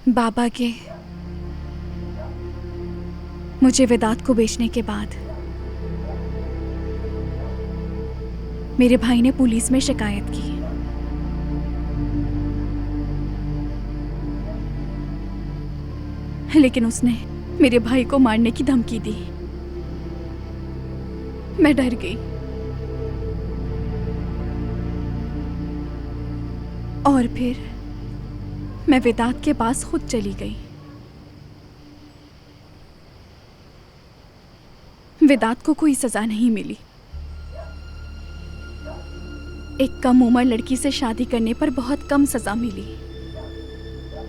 बाबा के मुझे वेदांत को बेचने के बाद मेरे भाई ने पुलिस में शिकायत की। लेकिन उसने मेरे भाई को मारने की धमकी दी। मैं डर गई और फिर मैं वेदांत के पास खुद चली गई। वेदांत को कोई सजा नहीं मिली। एक कम उम्र लड़की से शादी करने पर बहुत कम सजा मिली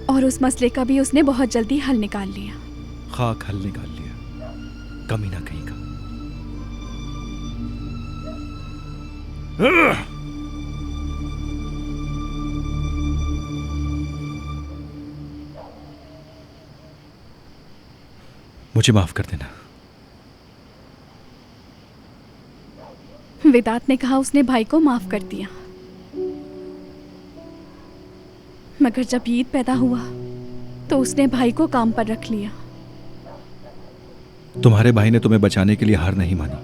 और उस मसले का भी उसने बहुत जल्दी हल निकाल लिया। खाक हल निकाल लिया, कमीना कहीं का। मुझे माफ कर देना। वेदांत ने कहा उसने भाई को माफ कर दिया, मगर जब ईद पैदा हुआ तो उसने भाई को काम पर रख लिया। तुम्हारे भाई ने तुम्हें बचाने के लिए हार नहीं मानी।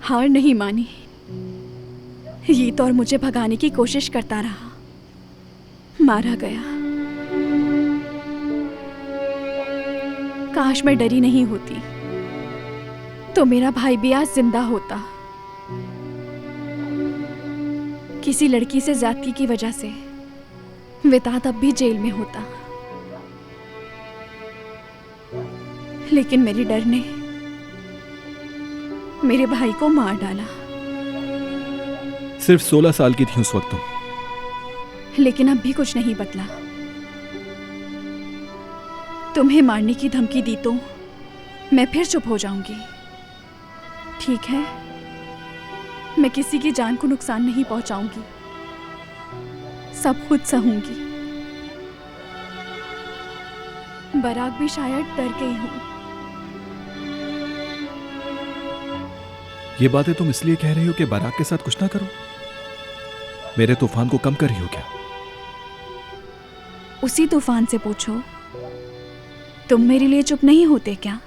हार नहीं मानी, ईद और मुझे भगाने की कोशिश करता रहा, मारा गया। काश मैं डरी नहीं होती तो मेरा भाई भी आज जिंदा होता। किसी लड़की से ज्यादती की वजह से वेदांत अब भी जेल में होता, लेकिन मेरे डर ने मेरे भाई को मार डाला। सिर्फ 16 साल की थी उस वक्त तुम। लेकिन अब भी कुछ नहीं बदला। तुम्हें मारने की धमकी दी तो मैं फिर चुप हो जाऊंगी। ठीक है, मैं किसी की जान को नुकसान नहीं पहुंचाऊंगी, सब खुद सहूंगी। बराक भी शायद डर गई हूं। ये बातें तुम इसलिए कह रही हो कि बराक के साथ कुछ ना करो? मेरे तूफान को कम कर रही हो क्या? उसी तूफान से पूछो, तुम मेरे लिए चुप नहीं होते क्या?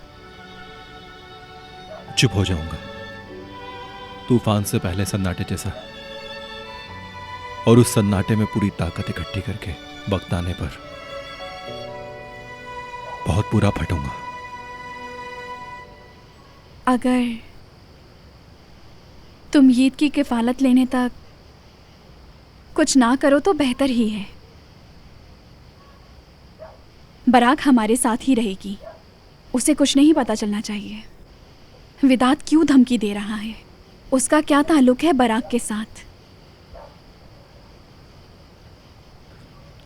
चुप हो जाऊंगा तूफान से पहले सन्नाटे जैसा, और उस सन्नाटे में पूरी ताकत इकट्ठी करके वक्त आने पर बहुत बुरा फटूंगा। अगर तुम ईद की किफालत लेने तक कुछ ना करो तो बेहतर ही है। बराक हमारे साथ ही रहेगी, उसे कुछ नहीं पता चलना चाहिए। वेदांत क्यों धमकी दे रहा है? उसका क्या ताल्लुक है बराक के साथ?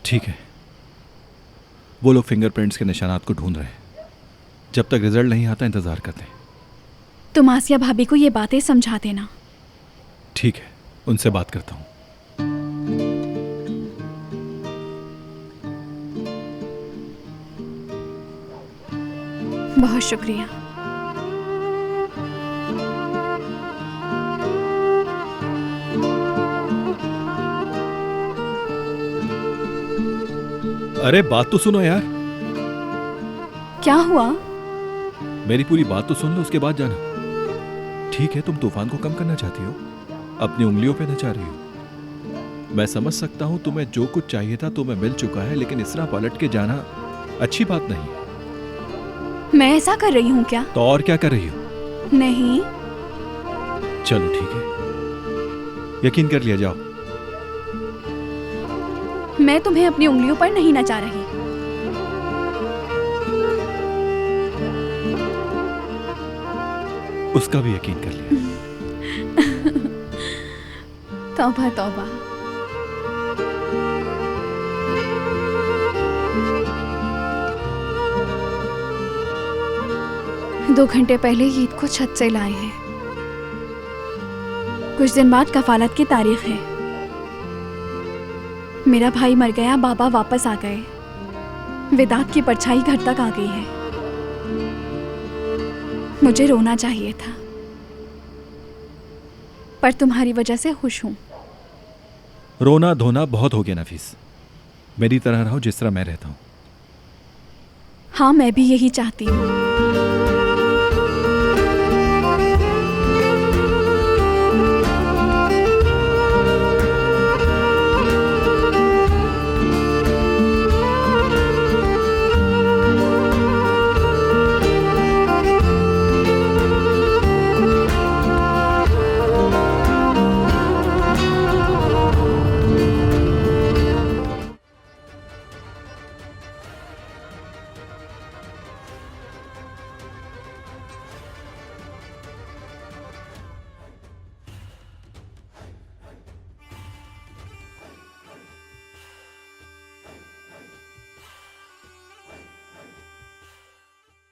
ठीक है, वो लोग फिंगरप्रिंट्स के निशानात को ढूंढ रहे हैं। जब तक रिजल्ट नहीं आता इंतजार करते हैं। तुम आसिया भाभी को ये बातें समझा देना। ठीक है, उनसे बात करता हूं। बहुत शुक्रिया। अरे बात तो सुनो यार। क्या हुआ? मेरी पूरी बात तो सुन लो, उसके बाद जाना। ठीक है, तुम तूफान को कम करना चाहती हो, अपनी उंगलियों पे नचा रही हो। मैं समझ सकता हूं तुम्हें जो कुछ चाहिए था तुम्हें मिल चुका है, लेकिन इस तरह पलट के जाना अच्छी बात नहीं है। मैं ऐसा कर रही हूँ क्या? तो और क्या कर रही हो? नहीं। चलो ठीक है, यकीन कर लिया, जाओ। मैं तुम्हें अपनी उंगलियों पर नहीं नचा रही। उसका भी यकीन कर लिया। तौबा तौबा। दो घंटे पहले ईद को छत से लाए हैं। कुछ दिन बाद कफालत की तारीख है। मेरा भाई मर गया, बाबा वापस आ गए, वेदांत की परछाई घर तक आ गई है। मुझे रोना चाहिए था, पर तुम्हारी वजह से खुश हूं। रोना धोना बहुत हो गया नफीस। मेरी तरह रहो जिस तरह मैं रहता हूं। हाँ, मैं भी यही चाहती हूँ।